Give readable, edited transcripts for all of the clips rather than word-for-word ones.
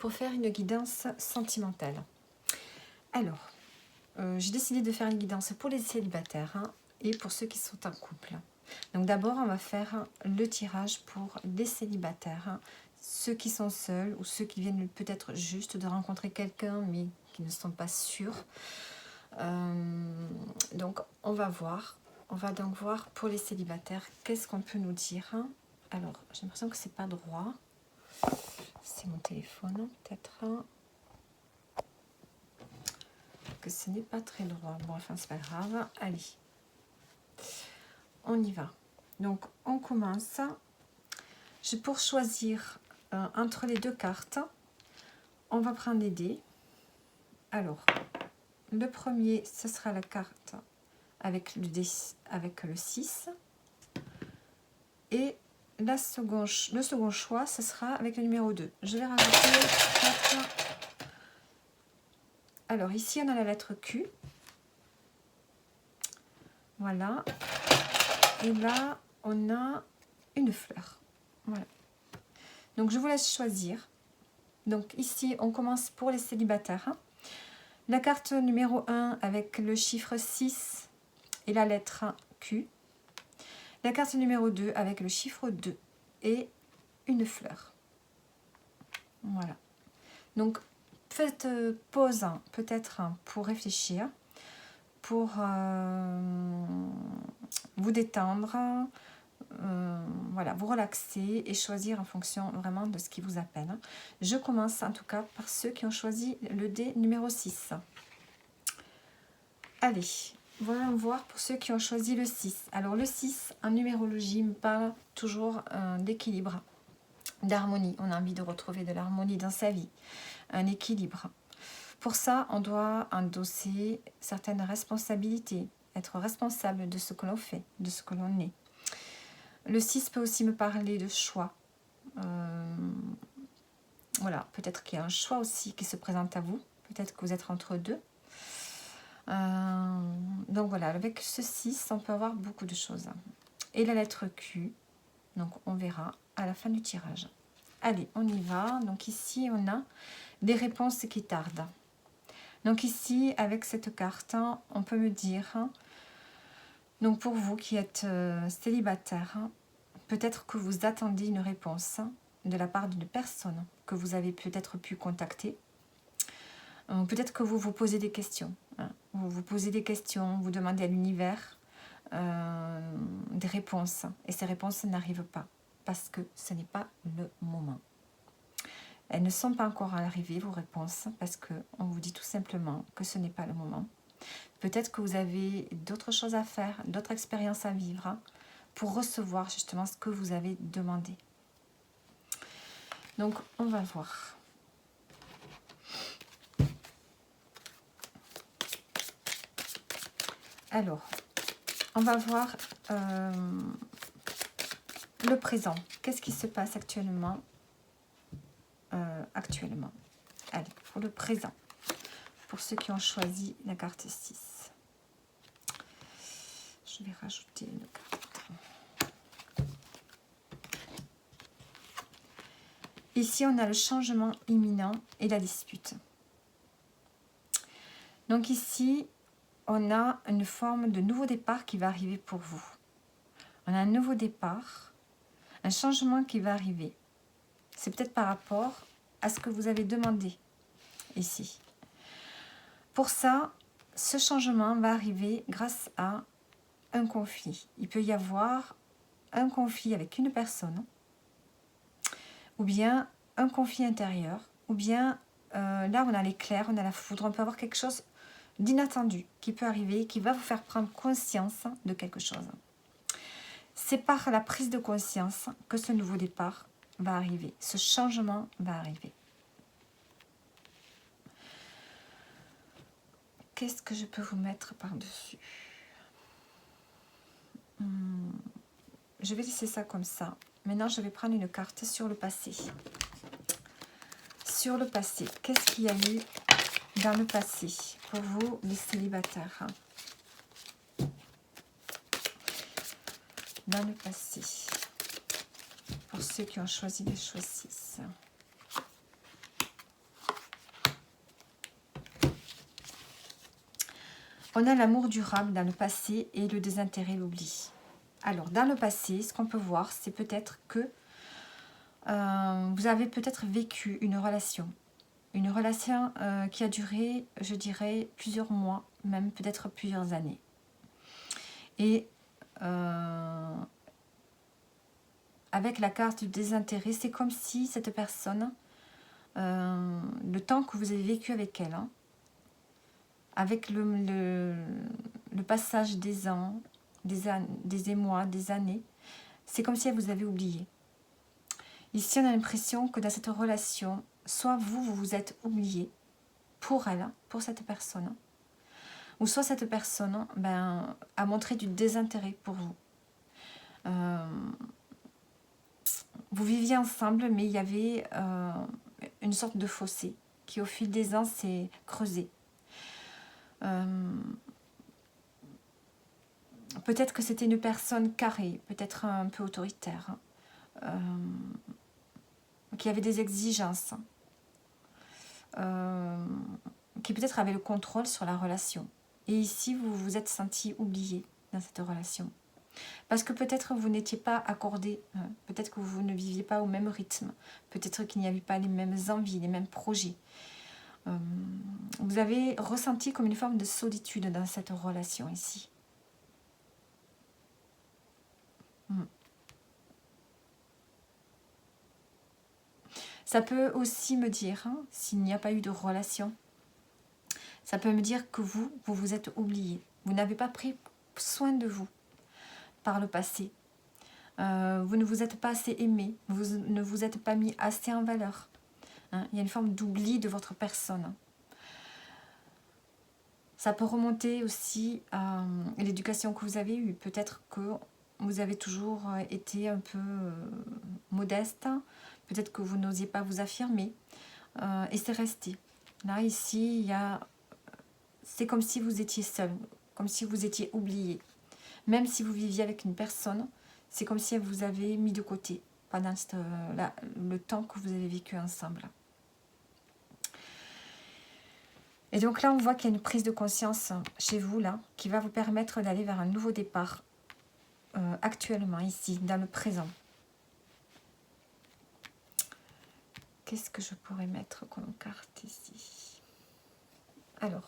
pour faire une guidance sentimentale. Alors, j'ai décidé de faire une guidance pour les célibataires et pour ceux qui sont en couple. Donc d'abord, on va faire le tirage pour les célibataires, ceux qui sont seuls ou ceux qui viennent peut-être juste de rencontrer quelqu'un mais qui ne sont pas sûrs. Donc on va voir. On va donc voir pour les célibataires qu'est-ce qu'on peut nous dire. Alors, j'ai l'impression que c'est pas droit. C'est mon téléphone, peut-être. Que ce n'est pas très droit. Bon, enfin, c'est pas grave. Allez. On y va. Donc, on commence. Pour choisir entre les deux cartes, on va prendre les dés. Alors, le premier, ce sera la carte avec le 6. Et le second choix, ce sera avec le numéro 2. Je vais rajouter 4. Alors, ici, on a la lettre Q. Voilà. Et là, on a une fleur. Voilà. Donc, je vous laisse choisir. Donc, ici, on commence pour les célibataires. La carte numéro 1 avec le chiffre 6 et la lettre Q. La carte numéro 2 avec le chiffre 2 et une fleur. Voilà. Donc, faites pause peut-être pour réfléchir, pour vous détendre, voilà, vous relaxer et choisir en fonction vraiment de ce qui vous appelle. Je commence en tout cas par ceux qui ont choisi le dé numéro 6. Allez, voilà, voir pour ceux qui ont choisi le 6. Alors le 6 en numérologie me parle toujours d'équilibre, d'harmonie. On a envie de retrouver de l'harmonie dans sa vie, un équilibre. Pour ça, on doit endosser certaines responsabilités, être responsable de ce que l'on fait, de ce que l'on est. Le 6 peut aussi me parler de choix. Voilà, peut-être qu'il y a un choix aussi qui se présente à vous. Peut-être que vous êtes entre deux. Donc voilà, avec ce 6, on peut avoir beaucoup de choses. Et la lettre Q, donc on verra à la fin du tirage. Allez, on y va. Donc ici, on a des réponses qui tardent. Donc ici, avec cette carte, on peut me dire, donc pour vous qui êtes célibataire, peut-être que vous attendez une réponse de la part d'une personne que vous avez peut-être pu contacter. Peut-être que vous vous posez des questions. Vous vous posez des questions, vous demandez à l'univers des réponses. Et ces réponses n'arrivent pas parce que ce n'est pas le moment. Elles ne sont pas encore arrivées, vos réponses, parce qu'on vous dit tout simplement que ce n'est pas le moment. Peut-être que vous avez d'autres choses à faire, d'autres expériences à vivre pour recevoir justement ce que vous avez demandé. Donc, on va voir. Alors, on va voir le présent. Qu'est-ce qui se passe actuellement Allez, pour le présent. Pour ceux qui ont choisi la carte 6. Je vais rajouter une carte. Ici, on a le changement imminent et la dispute. Donc ici, on a une forme de nouveau départ qui va arriver pour vous. On a un nouveau départ, un changement qui va arriver. C'est peut-être par rapport à ce que vous avez demandé ici. Pour ça, ce changement va arriver grâce à un conflit. Il peut y avoir un conflit avec une personne, ou bien un conflit intérieur, ou bien là on a l'éclair, on a la foudre, on peut avoir quelque chose d'inattendu qui peut arriver, qui va vous faire prendre conscience de quelque chose. C'est par la prise de conscience que ce nouveau départ va arriver, ce changement va arriver. Qu'est-ce que je peux vous mettre par-dessus ? Je vais laisser ça comme ça. Maintenant, je vais prendre une carte sur le passé. Sur le passé, qu'est-ce qu'il y a eu dans le passé pour vous, les célibataires ? Dans le passé, pour ceux qui ont choisi le choix 6. On a l'amour durable dans le passé et le désintérêt, l'oubli. Alors, dans le passé, ce qu'on peut voir, c'est peut-être que vous avez peut-être vécu une relation. Une relation qui a duré, je dirais, plusieurs mois, même peut-être plusieurs années. Et avec la carte du désintérêt, c'est comme si cette personne, le temps que vous avez vécu avec elle, hein, avec le passage des ans, des mois, des années, c'est comme si elle vous avait oublié. Ici, on a l'impression que dans cette relation, soit vous vous êtes oublié pour elle, pour cette personne, ou soit cette personne a montré du désintérêt pour vous. Vous viviez ensemble, mais il y avait une sorte de fossé qui, au fil des ans, s'est creusé. Peut-être que c'était une personne carrée, peut-être un peu autoritaire, qui avait des exigences, qui peut-être avait le contrôle sur la relation. Et ici, vous vous êtes senti oublié dans cette relation. Parce que peut-être vous n'étiez pas accordé, peut-être que vous ne viviez pas au même rythme, peut-être qu'il n'y avait pas les mêmes envies, les mêmes projets. Vous avez ressenti comme une forme de solitude dans cette relation ici. Ça peut aussi me dire, s'il n'y a pas eu de relation, ça peut me dire que vous vous êtes oublié. Vous n'avez pas pris soin de vous par le passé. Vous ne vous êtes pas assez aimé, vous ne vous êtes pas mis assez en valeur. Il y a une forme d'oubli de votre personne. Ça peut remonter aussi à l'éducation que vous avez eue. Peut-être que vous avez toujours été un peu modeste. Peut-être que vous n'osiez pas vous affirmer. Et c'est resté. Là, ici, c'est comme si vous étiez seul, comme si vous étiez oublié. Même si vous viviez avec une personne, c'est comme si elle vous avait mis de côté pendant le temps que vous avez vécu ensemble. Et donc là, on voit qu'il y a une prise de conscience chez vous, là, qui va vous permettre d'aller vers un nouveau départ, actuellement, ici, dans le présent. Qu'est-ce que je pourrais mettre comme carte ici? Alors...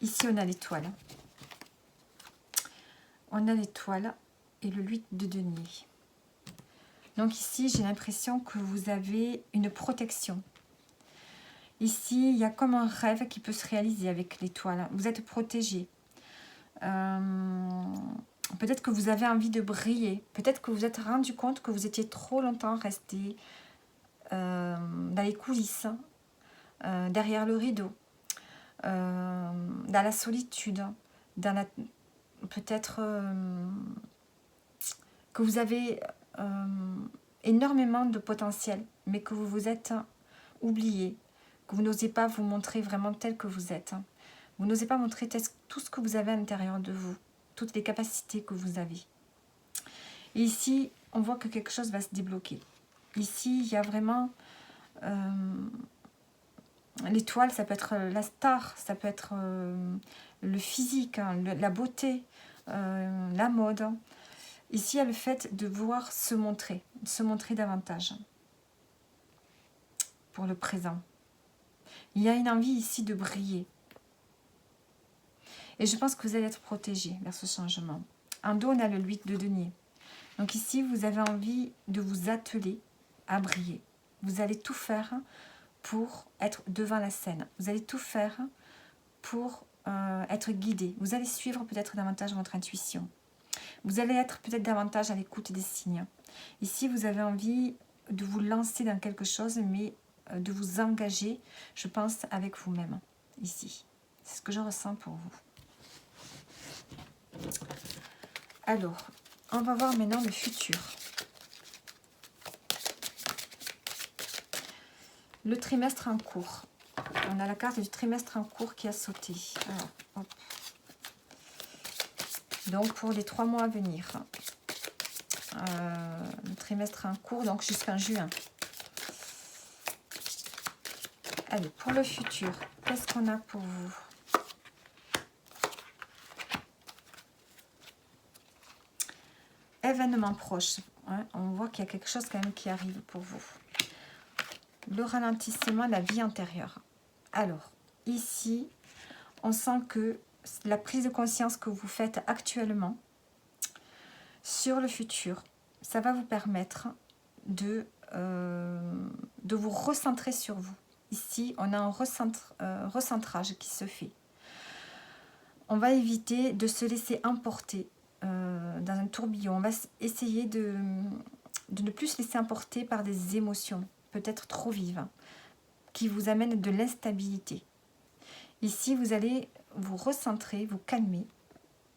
Ici, on a l'étoile. On a l'étoile et le 8 de denier. Donc ici, j'ai l'impression que vous avez une protection. Ici, il y a comme un rêve qui peut se réaliser avec l'étoile. Vous êtes protégé. Peut-être que vous avez envie de briller. Peut-être que vous vous êtes rendu compte que vous étiez trop longtemps resté dans les coulisses, derrière le rideau, dans la solitude, peut-être que vous avez énormément de potentiel, mais que vous vous êtes oublié, que vous n'osez pas vous montrer vraiment tel que vous êtes. Vous n'osez pas montrer tout ce que vous avez à l'intérieur de vous, toutes les capacités que vous avez. Et ici, on voit que quelque chose va se débloquer. Ici, il y a vraiment... l'étoile, ça peut être la star, ça peut être le physique, la beauté, la mode. Ici, il y a le fait de vouloir se montrer davantage pour le présent. Il y a une envie ici de briller. Et je pense que vous allez être protégé vers ce changement. En dos, on a le 8 de denier. Donc ici, vous avez envie de vous atteler à briller. Vous allez tout faire pour être devant la scène. Vous allez tout faire pour être guidé. Vous allez suivre peut-être davantage votre intuition. Vous allez être peut-être davantage à l'écoute des signes. Ici, vous avez envie de vous lancer dans quelque chose, mais de vous engager, je pense, avec vous-même. Ici, c'est ce que je ressens pour vous. Alors, on va voir maintenant le futur. Le trimestre en cours. On a la carte du trimestre en cours qui a sauté. Alors, hop. Donc, pour les 3 mois à venir. Le trimestre en cours, donc jusqu'en juin. Allez, pour le futur, qu'est-ce qu'on a pour vous? Événement proche. Hein, on voit qu'il y a quelque chose quand même qui arrive pour vous. Le ralentissement de la vie antérieure. Alors, ici, on sent que la prise de conscience que vous faites actuellement sur le futur, ça va vous permettre de vous recentrer sur vous. Ici, on a un recentrage qui se fait. On va éviter de se laisser emporter dans un tourbillon. On va essayer de ne plus se laisser emporter par des émotions, peut-être trop vives, qui vous amènent de l'instabilité. Ici, vous allez vous recentrer, vous calmer,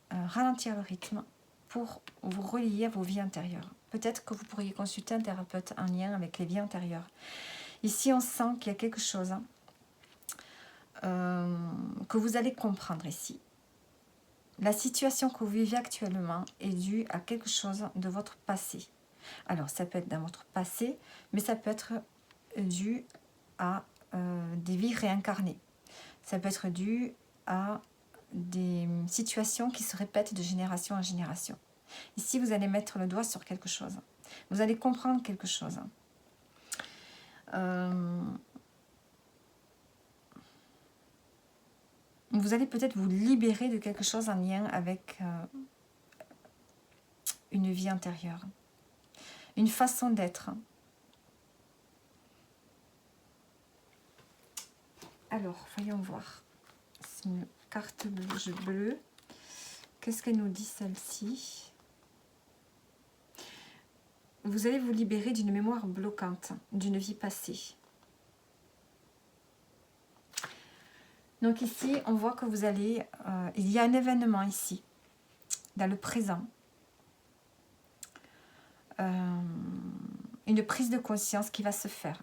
ralentir le rythme pour vous relier à vos vies antérieures. Peut-être que vous pourriez consulter un thérapeute en lien avec les vies antérieures. Ici, on sent qu'il y a quelque chose que vous allez comprendre ici. La situation que vous vivez actuellement est due à quelque chose de votre passé. Alors, ça peut être dans votre passé, mais ça peut être dû à des vies réincarnées. Ça peut être dû à des situations qui se répètent de génération en génération. Ici, vous allez mettre le doigt sur quelque chose. Vous allez comprendre quelque chose. Vous allez peut-être vous libérer de quelque chose en lien avec une vie antérieure. Une façon d'être. Alors, voyons voir. C'est une carte bleue. Qu'est-ce qu'elle nous dit, celle-ci? Vous allez vous libérer d'une mémoire bloquante, d'une vie passée. Donc ici, on voit que vous allez... il y a un événement ici, dans le présent. Une prise de conscience qui va se faire.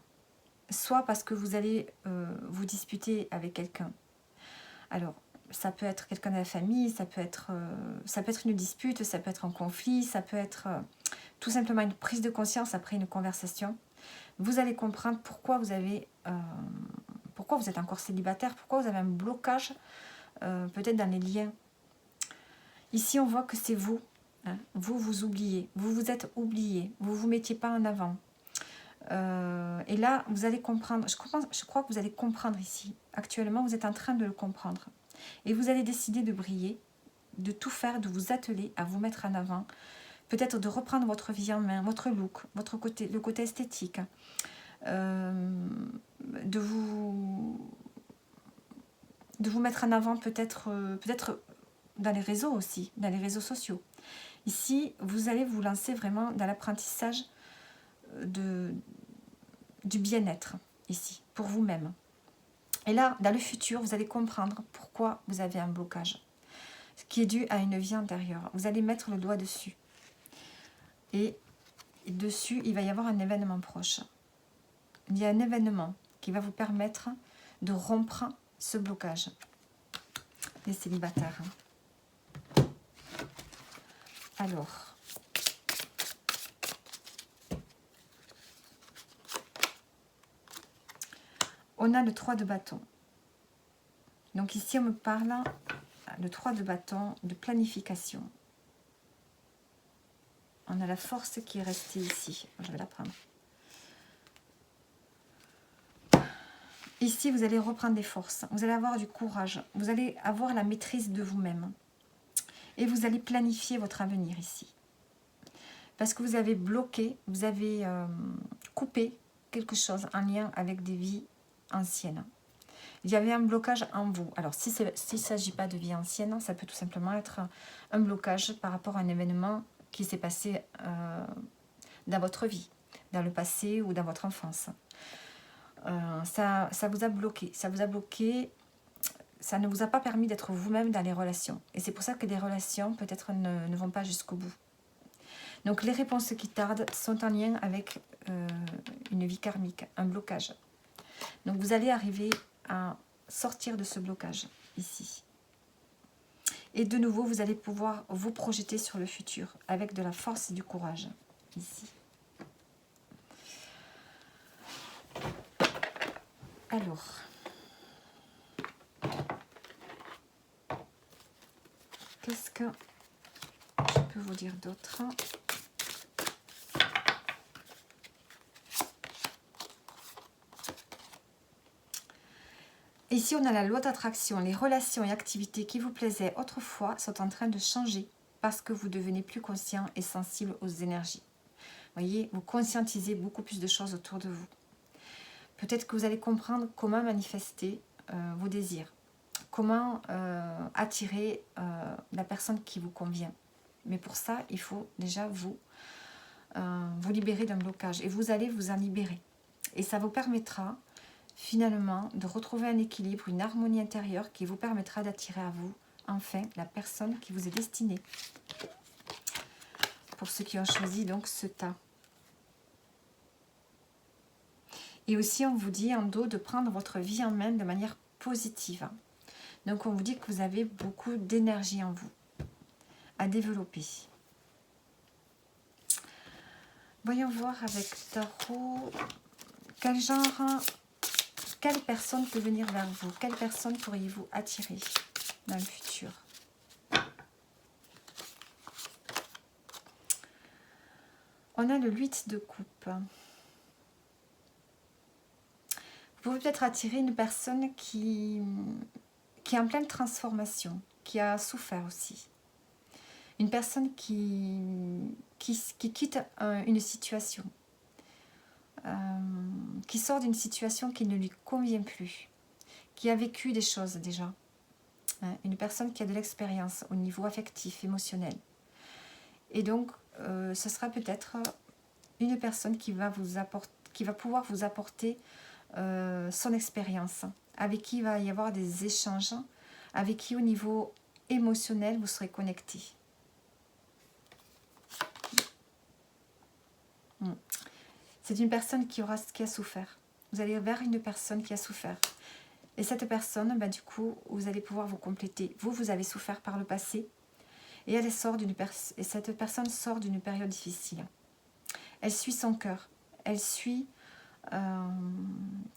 Soit parce que vous allez vous disputer avec quelqu'un. Alors, ça peut être quelqu'un de la famille, ça peut être une dispute, ça peut être un conflit, ça peut être tout simplement une prise de conscience après une conversation. Vous allez comprendre pourquoi vous êtes encore célibataire, pourquoi vous avez un blocage peut-être dans les liens. Ici, on voit que c'est vous. Hein, vous oubliez, vous vous êtes oublié, vous ne vous mettiez pas en avant. Et là, vous allez comprendre, je crois que vous allez comprendre ici. Actuellement, vous êtes en train de le comprendre. Et vous allez décider de briller, de tout faire, de vous atteler à vous mettre en avant. Peut-être de reprendre votre vie en main, votre look, le côté esthétique. De vous mettre en avant peut-être dans les réseaux aussi, dans les réseaux sociaux. Ici, vous allez vous lancer vraiment dans l'apprentissage du bien-être, ici, pour vous-même. Et là, dans le futur, vous allez comprendre pourquoi vous avez un blocage, ce qui est dû à une vie antérieure. Vous allez mettre le doigt dessus. Et dessus, il va y avoir un événement proche. Il y a un événement qui va vous permettre de rompre ce blocage. Les célibataires. Alors, on a le 3 de bâton. Donc ici, on me parle, le 3 de bâton, de planification. On a la force qui est restée ici. Je vais la prendre. Ici, vous allez reprendre des forces. Vous allez avoir du courage. Vous allez avoir la maîtrise de vous-même. Et vous allez planifier votre avenir ici. Parce que vous avez bloqué, vous avez coupé quelque chose en lien avec des vies anciennes. Il y avait un blocage en vous. Alors, s'il ne s'agit pas de vie ancienne, ça peut tout simplement être un blocage par rapport à un événement qui s'est passé dans votre vie, dans le passé ou dans votre enfance. Ça vous a bloqué. Ça vous a bloqué. Ça ne vous a pas permis d'être vous-même dans les relations. Et c'est pour ça que des relations, peut-être, ne vont pas jusqu'au bout. Donc, les réponses qui tardent sont en lien avec une vie karmique, un blocage. Donc, vous allez arriver à sortir de ce blocage ici. Et de nouveau, vous allez pouvoir vous projeter sur le futur avec de la force et du courage ici. Alors, qu'est-ce que je peux vous dire d'autre? Ici, on a la loi d'attraction. Les relations et activités qui vous plaisaient autrefois sont en train de changer parce que vous devenez plus conscient et sensible aux énergies. Vous voyez, vous conscientisez beaucoup plus de choses autour de vous. Peut-être que vous allez comprendre comment manifester vos désirs, comment attirer la personne qui vous convient. Mais pour ça, il faut déjà vous libérer d'un blocage. Et vous allez vous en libérer. Et ça vous permettra finalement de retrouver un équilibre, une harmonie intérieure qui vous permettra d'attirer à vous, enfin, la personne qui vous est destinée. Pour ceux qui ont choisi donc ce tas. Et aussi, on vous dit en dos de prendre votre vie en main de manière positive. Donc, on vous dit que vous avez beaucoup d'énergie en vous à développer. Voyons voir avec Tarot quel genre, quelle personne peut venir vers vous, quelle personne pourriez-vous attirer dans le futur. On a le 8 de coupe. Vous pouvez peut-être attirer une personne qui est en pleine transformation, qui a souffert aussi. Une personne qui quitte une situation, qui sort d'une situation qui ne lui convient plus, qui a vécu des choses déjà. Une personne qui a de l'expérience au niveau affectif, émotionnel. Et donc, ce sera peut-être une personne qui va pouvoir vous apporter son expérience, avec qui il va y avoir des échanges, avec qui au niveau émotionnel vous serez connecté. C'est une personne qui a souffert. Vous allez vers une personne qui a souffert. Et cette personne, du coup, vous allez pouvoir vous compléter. Vous avez souffert par le passé. Et cette personne sort d'une période difficile. Elle suit son cœur. Elle suit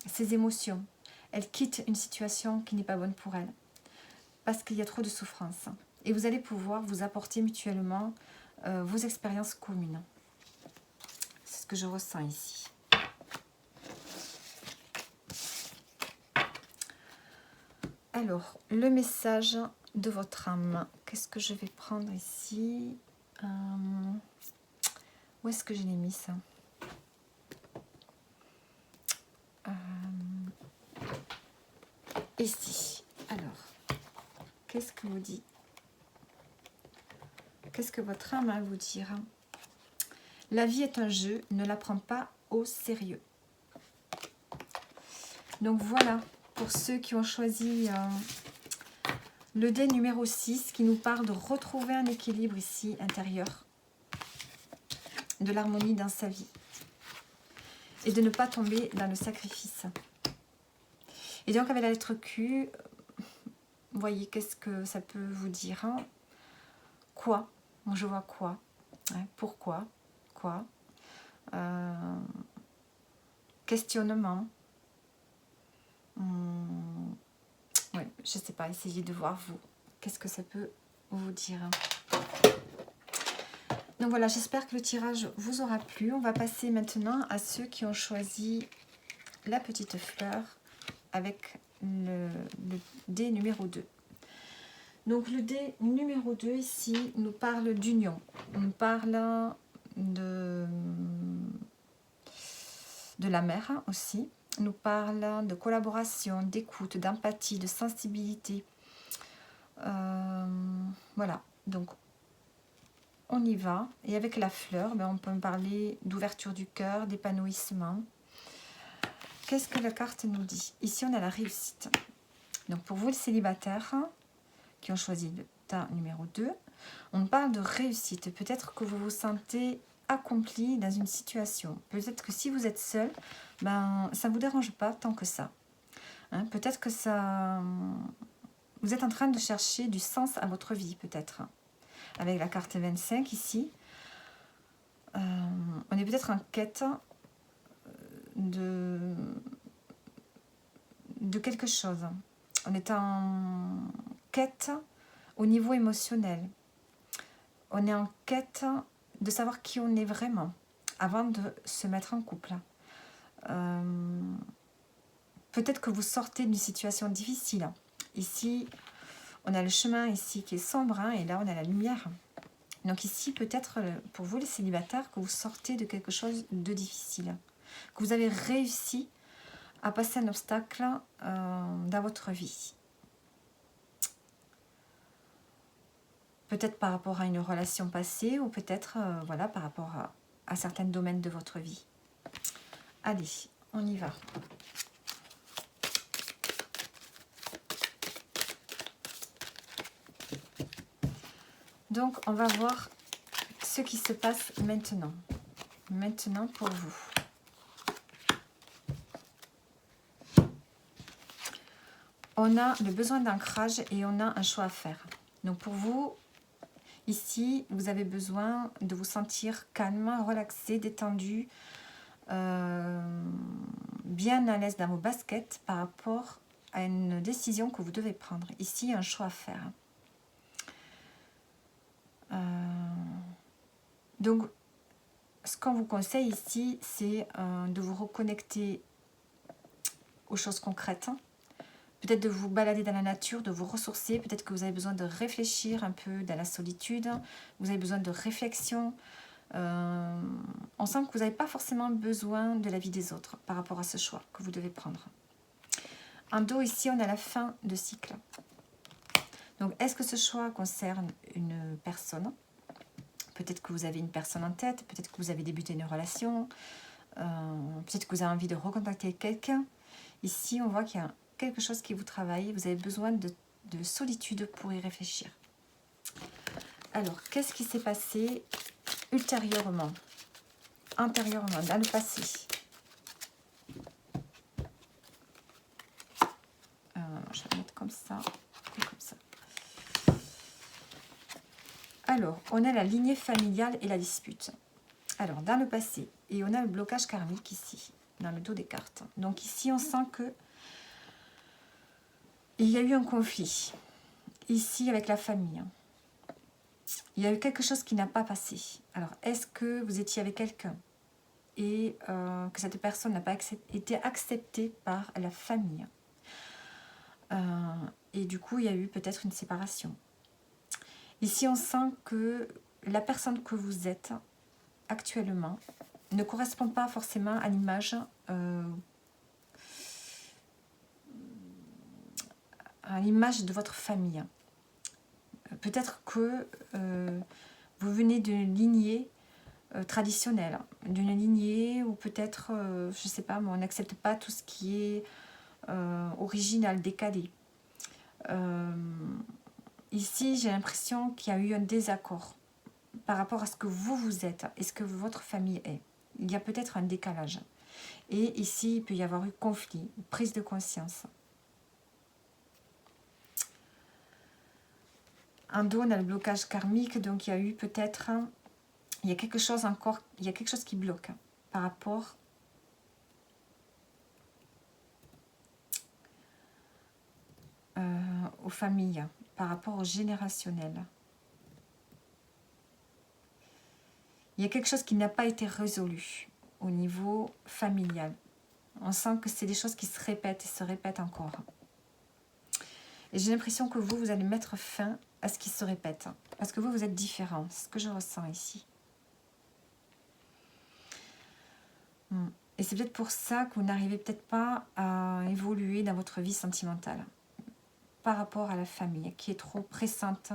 ses émotions. Elle quitte une situation qui n'est pas bonne pour elle. Parce qu'il y a trop de souffrance. Et vous allez pouvoir vous apporter mutuellement vos expériences communes. C'est ce que je ressens ici. Alors, le message de votre âme. Qu'est-ce que je vais prendre ici? Où est-ce que je l'ai mis ça? Ici. Alors, qu'est-ce que vous dit? Qu'est-ce que votre âme a à vous dire? La vie est un jeu, ne la prends pas au sérieux. Donc voilà, pour ceux qui ont choisi le dé numéro 6, qui nous parle de retrouver un équilibre ici, intérieur, de l'harmonie dans sa vie, et de ne pas tomber dans le sacrifice. Et donc avec la lettre Q, vous voyez qu'est-ce que ça peut vous dire, hein? Quoi? Bon, je vois quoi? Pourquoi? Quoi? Questionnement. Ouais, je sais pas, essayez de voir vous. Qu'est-ce que ça peut vous dire? Donc voilà, j'espère que le tirage vous aura plu. On va passer maintenant à ceux qui ont choisi la petite fleur avec le dé numéro 2. Donc le dé numéro 2 ici nous parle d'union. On parle de la mère aussi. Nous parle de collaboration, d'écoute, d'empathie, de sensibilité. Voilà, donc on y va. Et avec la fleur, on peut parler d'ouverture du cœur, d'épanouissement. Qu'est-ce que la carte nous dit? Ici, on a la réussite. Donc pour vous, les célibataires qui ont choisi le tas numéro 2, on parle de réussite. Peut-être que vous vous sentez accompli dans une situation. Peut-être que si vous êtes seul, ça ne vous dérange pas tant que ça. Hein, peut-être que ça... Vous êtes en train de chercher du sens à votre vie, peut-être. Avec la carte 25 ici. On est peut-être en quête de quelque chose. On est en quête au niveau émotionnel. On est en quête de savoir qui on est vraiment avant de se mettre en couple. Peut-être que vous sortez d'une situation difficile. Ici, on a le chemin ici qui est sombre, hein, et là, on a la lumière. Donc ici, peut-être, pour vous, les célibataires, que vous sortez de quelque chose de difficile. Que vous avez réussi à passer un obstacle dans votre vie. Peut-être par rapport à une relation passée, ou peut-être voilà, par rapport à certains domaines de votre vie. Allez, on y va. Donc, on va voir ce qui se passe maintenant. Maintenant pour vous. On a le besoin d'ancrage et on a un choix à faire. Donc, pour vous, ici, vous avez besoin de vous sentir calme, relaxé, détendu, bien à l'aise dans vos baskets par rapport à une décision que vous devez prendre. Ici, il y a un choix à faire. Donc, ce qu'on vous conseille ici, c'est de vous reconnecter aux choses concrètes. Peut-être de vous balader dans la nature, de vous ressourcer. Peut-être que vous avez besoin de réfléchir un peu dans la solitude. Vous avez besoin de réflexion. On sent que vous n'avez pas forcément besoin de l'avis des autres par rapport à ce choix que vous devez prendre. En dos, ici, on a la fin de cycle. Donc, est-ce que ce choix concerne une personne ? Peut-être que vous avez une personne en tête, peut-être que vous avez débuté une relation, peut-être que vous avez envie de recontacter quelqu'un. Ici, on voit qu'il y a quelque chose qui vous travaille, vous avez besoin de solitude pour y réfléchir. Alors, qu'est-ce qui s'est passé ultérieurement, antérieurement, dans le passé? Je vais mettre comme ça et comme ça. Alors, on a la lignée familiale et la dispute. Alors, dans le passé, et on a le blocage karmique ici, dans le dos des cartes. Donc ici, on sent que il y a eu un conflit. Ici, avec la famille. Il y a eu quelque chose qui n'a pas passé. Alors, est-ce que vous étiez avec quelqu'un et que cette personne n'a pas été acceptée par la famille et du coup, il y a eu peut-être une séparation. Ici, on sent que la personne que vous êtes actuellement ne correspond pas forcément à l'image de votre famille. Peut-être que vous venez d'une lignée traditionnelle, d'une lignée où peut-être, je ne sais pas, mais on n'accepte pas tout ce qui est original, décalé. Ici, j'ai l'impression qu'il y a eu un désaccord par rapport à ce que vous êtes et ce que votre famille est. Il y a peut-être un décalage. Et ici, il peut y avoir eu conflit, prise de conscience. En dos, on a le blocage karmique, donc il y a eu peut-être... Il y a quelque chose encore, il y a quelque chose qui bloque par rapport aux familles, par rapport au générationnel. Il y a quelque chose qui n'a pas été résolu au niveau familial. On sent que c'est des choses qui se répètent et se répètent encore. Et j'ai l'impression que vous allez mettre fin à ce qui se répète. Parce que vous êtes différent. C'est ce que je ressens ici. Et c'est peut-être pour ça que vous n'arrivez peut-être pas à évoluer dans votre vie sentimentale. Par rapport à la famille, qui est trop pressante,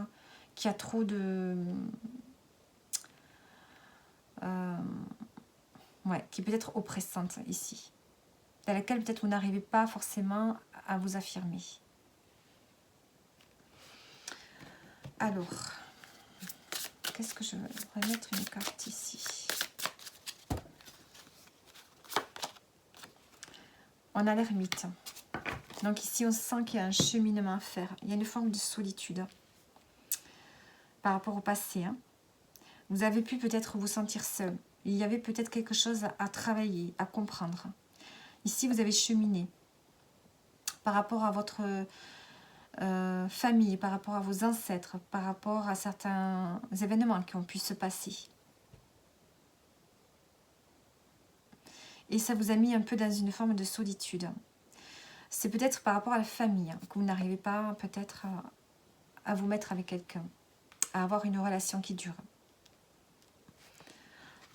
qui a trop de... qui peut être oppressante ici. Dans laquelle peut-être vous n'arrivez pas forcément à vous affirmer. Alors, qu'est-ce que je vais remettre une carte ici? On a l'ermite. Donc ici, on sent qu'il y a un cheminement à faire. Il y a une forme de solitude par rapport au passé. Hein. Vous avez pu peut-être vous sentir seul. Il y avait peut-être quelque chose à travailler, à comprendre. Ici, vous avez cheminé par rapport à votre famille, par rapport à vos ancêtres, par rapport à certains événements qui ont pu se passer. Et ça vous a mis un peu dans une forme de solitude. C'est peut-être par rapport à la famille hein, que vous n'arrivez pas peut-être à vous mettre avec quelqu'un, à avoir une relation qui dure.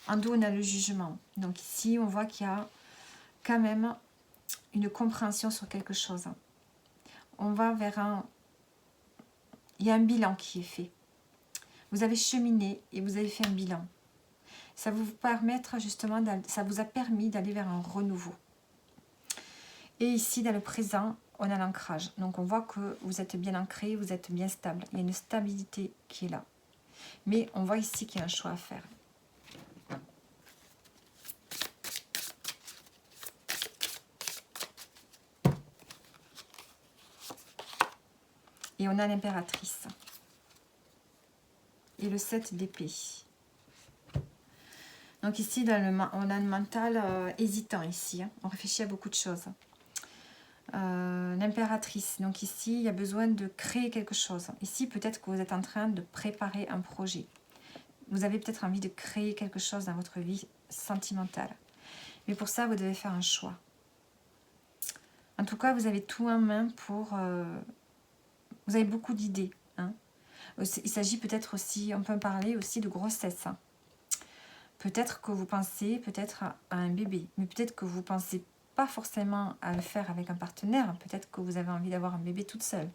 En dos, on a le jugement. Donc ici, on voit qu'il y a quand même une compréhension sur quelque chose. On va vers un... Il y a un bilan qui est fait. Vous avez cheminé et vous avez fait un bilan. Ça vous permettre justement, ça vous a permis d'aller vers un renouveau. Et ici, dans le présent, on a l'ancrage. Donc on voit que vous êtes bien ancré, vous êtes bien stable. Il y a une stabilité qui est là. Mais on voit ici qu'il y a un choix à faire. Et on a l'impératrice. Et le 7 d'épée. Donc ici, on a le mental hésitant ici. Hein. On réfléchit à beaucoup de choses. L'impératrice. Donc ici, il y a besoin de créer quelque chose. Ici, peut-être que vous êtes en train de préparer un projet. Vous avez peut-être envie de créer quelque chose dans votre vie sentimentale. Mais pour ça, vous devez faire un choix. En tout cas, vous avez tout en main pour... vous avez beaucoup d'idées. Hein. Il s'agit peut-être aussi, on peut parler aussi de grossesse. Hein. Peut-être que vous pensez peut-être à un bébé, mais peut-être que vous ne pensez pas forcément à le faire avec un partenaire. Peut-être que vous avez envie d'avoir un bébé toute seule,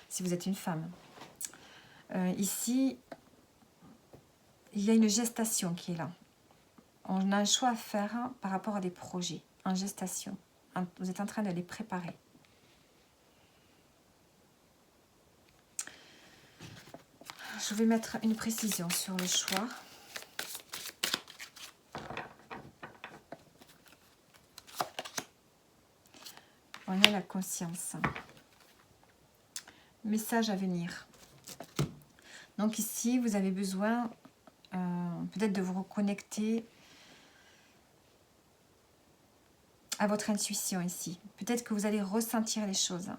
si vous êtes une femme. Ici, il y a une gestation qui est là. On a un choix à faire par rapport à des projets en gestation. Vous êtes en train de les préparer. Je vais mettre une précision sur le choix. On a la conscience. Message à venir. Donc ici, vous avez besoin peut-être de vous reconnecter à votre intuition ici. Peut-être que vous allez ressentir les choses.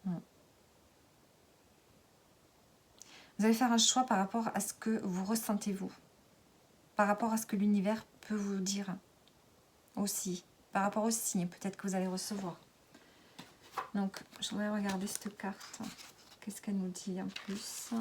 Vous allez faire un choix par rapport à ce que vous ressentez vous. Par rapport à ce que l'univers peut vous dire aussi. Par rapport aux signes peut-être que vous allez recevoir. Donc, je voudrais regarder cette carte. Qu'est-ce qu'elle nous dit en plus ?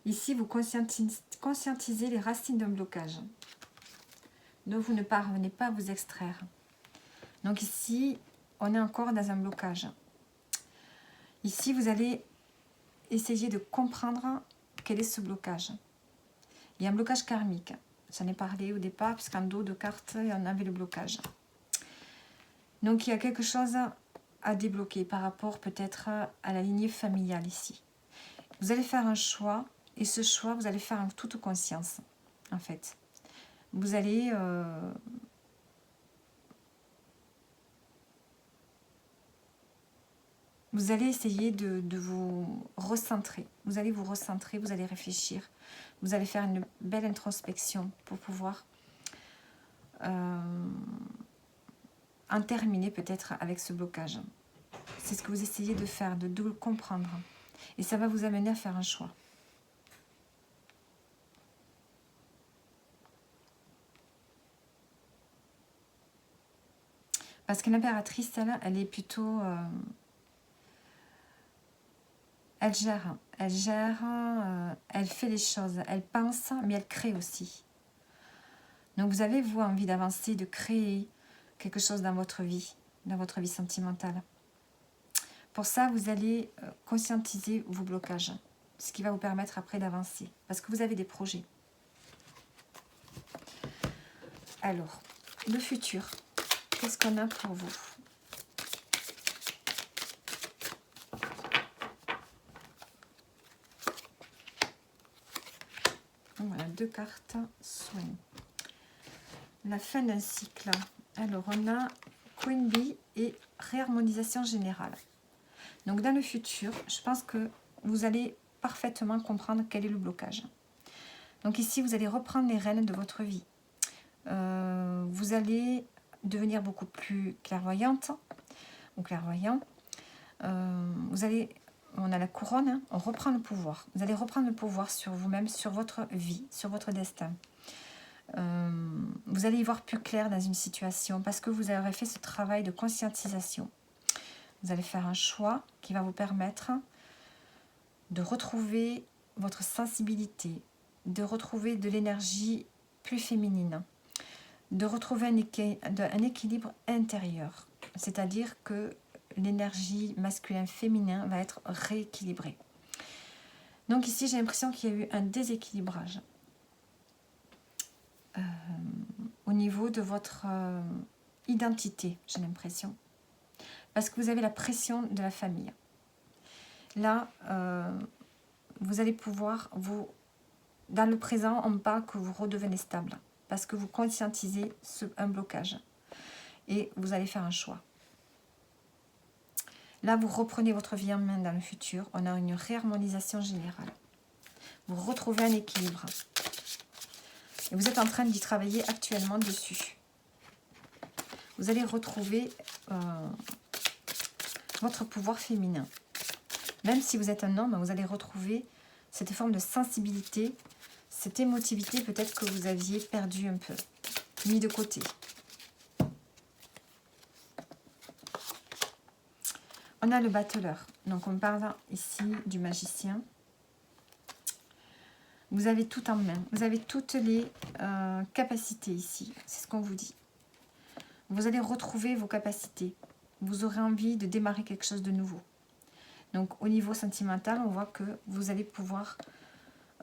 Ici, vous conscientisez les racines d'un blocage. Donc, vous ne parvenez pas à vous extraire. Donc ici, on est encore dans un blocage. Ici, vous allez essayer de comprendre quel est ce blocage. Il y a un blocage karmique. J'en ai parlé au départ, puisqu'en dos de carte, il y en avait le blocage. Donc, il y a quelque chose à débloquer par rapport peut-être à la lignée familiale ici. Vous allez faire un choix, et ce choix, vous allez faire en toute conscience, en fait. Vous allez... Vous allez essayer de vous recentrer. Vous allez vous recentrer, vous allez réfléchir. Vous allez faire une belle introspection pour pouvoir en terminer peut-être avec ce blocage. C'est ce que vous essayez de faire, de le comprendre. Et ça va vous amener à faire un choix. Parce que l'impératrice, elle est plutôt... elle gère, elle fait les choses, elle pense, mais elle crée aussi. Donc vous avez, vous, envie d'avancer, de créer quelque chose dans votre vie sentimentale. Pour ça, vous allez conscientiser vos blocages, ce qui va vous permettre après d'avancer, parce que vous avez des projets. Alors, le futur, qu'est-ce qu'on a pour vous ? Voilà, 2 cartes soins. La fin d'un cycle. Alors, on a Queen Bee et réharmonisation générale. Donc, dans le futur, je pense que vous allez parfaitement comprendre quel est le blocage. Donc ici, vous allez reprendre les rênes de votre vie. Vous allez devenir beaucoup plus clairvoyante ou clairvoyant. On a la couronne, hein, on reprend le pouvoir. Vous allez reprendre le pouvoir sur vous-même, sur votre vie, sur votre destin. Vous allez y voir plus clair dans une situation parce que vous aurez fait ce travail de conscientisation. Vous allez faire un choix qui va vous permettre de retrouver votre sensibilité, de retrouver de l'énergie plus féminine, de retrouver un équilibre intérieur. C'est-à-dire que l'énergie masculin-féminin va être rééquilibrée. Donc ici, j'ai l'impression qu'il y a eu un déséquilibrage au niveau de votre identité, j'ai l'impression. Parce que vous avez la pression de la famille. Là, vous allez pouvoir dans le présent, on parle que vous redevenez stable. Parce que vous conscientisez un blocage. Et vous allez faire un choix. Là, vous reprenez votre vie en main dans le futur. On a une réharmonisation générale. Vous retrouvez un équilibre. Et vous êtes en train d'y travailler actuellement dessus. Vous allez retrouver votre pouvoir féminin. Même si vous êtes un homme, vous allez retrouver cette forme de sensibilité, cette émotivité peut-être que vous aviez perdu un peu, mis de côté. On a le battleur. Donc on parle ici du magicien. Vous avez tout en main. Vous avez toutes les capacités ici. C'est ce qu'on vous dit. Vous allez retrouver vos capacités. Vous aurez envie de démarrer quelque chose de nouveau. Donc au niveau sentimental, on voit que vous allez pouvoir...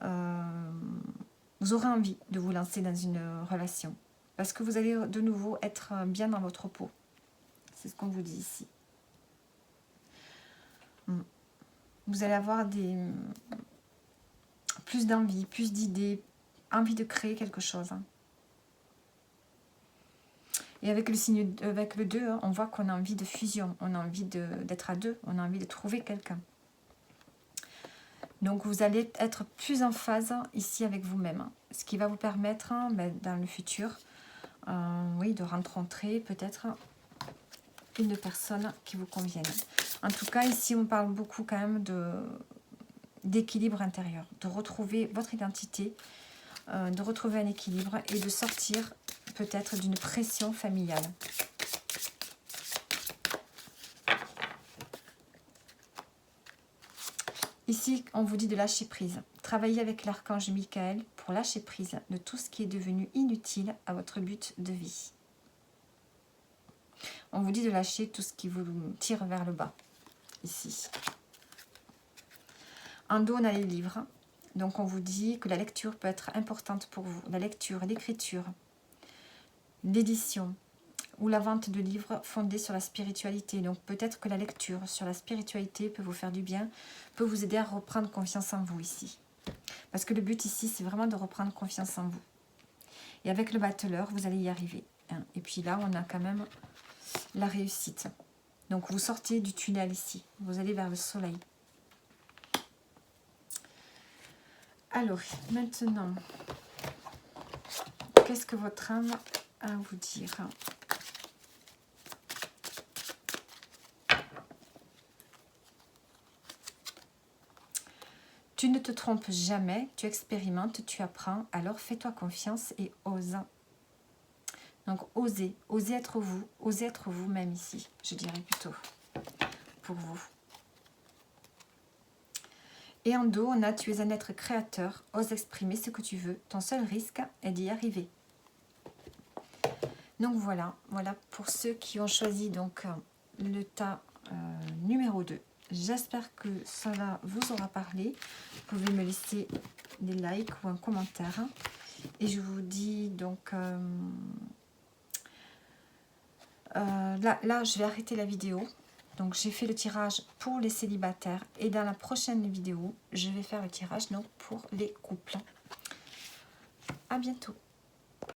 vous aurez envie de vous lancer dans une relation. Parce que vous allez de nouveau être bien dans votre peau. C'est ce qu'on vous dit ici. Vous allez avoir plus d'envie, plus d'idées, envie de créer quelque chose. Et avec le signe, avec le 2, on voit qu'on a envie de fusion, on a envie d'être à deux, on a envie de trouver quelqu'un. Donc vous allez être plus en phase ici avec vous-même, ce qui va vous permettre dans le futur, oui, de rencontrer peut-être une personne qui vous convienne. En tout cas, ici, on parle beaucoup quand même d'équilibre intérieur, de retrouver votre identité, de retrouver un équilibre et de sortir peut-être d'une pression familiale. Ici, on vous dit de lâcher prise. Travaillez avec l'archange Michael pour lâcher prise de tout ce qui est devenu inutile à votre but de vie. On vous dit de lâcher tout ce qui vous tire vers le bas, ici. En dos, on a les livres. Donc, on vous dit que la lecture peut être importante pour vous. La lecture, l'écriture, l'édition ou la vente de livres fondés sur la spiritualité. Donc, peut-être que la lecture sur la spiritualité peut vous faire du bien, peut vous aider à reprendre confiance en vous ici. Parce que le but ici, c'est vraiment de reprendre confiance en vous. Et avec le battleur, vous allez y arriver. Et puis là, on a quand même la réussite. Donc, vous sortez du tunnel ici. Vous allez vers le soleil. Alors, maintenant, qu'est-ce que votre âme a à vous dire ? Tu ne te trompes jamais, tu expérimentes, tu apprends, alors fais-toi confiance et ose. Donc, osez être vous-même ici, je dirais plutôt, pour vous. Et en dos, on a « Tu es un être créateur, ose exprimer ce que tu veux, ton seul risque est d'y arriver ». Donc voilà pour ceux qui ont choisi donc le tas numéro 2. J'espère que cela vous aura parlé. Vous pouvez me laisser des likes ou un commentaire. Et je vous dis donc... là, je vais arrêter la vidéo. Donc, j'ai fait le tirage pour les célibataires. Et dans la prochaine vidéo, je vais faire le tirage donc, pour les couples. À bientôt.